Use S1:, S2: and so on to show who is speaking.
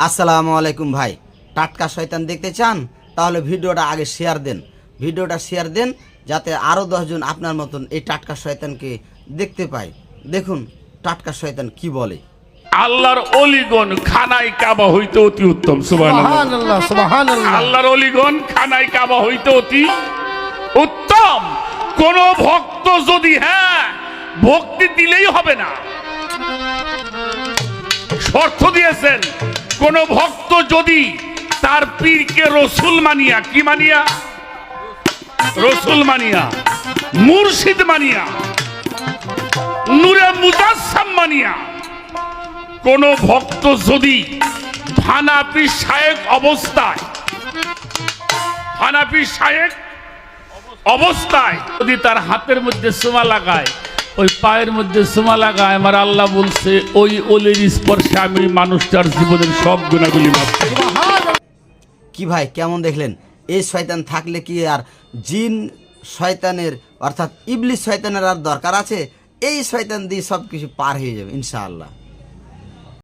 S1: আসসালামু আলাইকুম ভাই, টাটকা শয়তান দেখতে চান? তাহলে ভিডিওটা আগে শেয়ার দেন যাতে আরও 10 জন আপনার মতন এই টাটকা শয়তানকে দেখতে পায়। দেখুন টাটকা শয়তান কি বলে।
S2: আল্লাহর অলিগণ খানায় কাবা হইতে অতি উত্তম। সুবহানাল্লাহ সুবহানাল্লাহ। আল্লাহর অলিগণ খানায় কাবা হইতে অতি উত্তম। কোন ভক্ত যদি ভক্তি দিলেই হবে না, শর্ত দিয়েছেন। কোন ভক্ত যদি তার পীরকে রসুল মানিয়া, কি মানিয়া? রসুল মানিয়া, মুর্শিদ মানিয়া, নূরে মুজাসসাম মানিয়া, কোন ভক্ত যদি হানাফি শায়েখ অবস্থায় যদি তার হাতের মধ্যে সুমা লাগায়, ওই পায়ের মধ্যে সুমা লাগায়, আমার আল্লাহ বলছে ওই ওলির স্পর্শে আমি মানুষটার জীবনের সব গুণাগুলি মাফ করি।
S1: কি ভাই কেমন দেখলেন? এই শয়তান থাকলে কি আর জিন শয়তানের অর্থাৎ ইবলিস শয়তানের আর দরকার আছে? এই শয়তান দিয়ে সব কিছু পার হয়ে যাবে ইনশাআল্লাহ।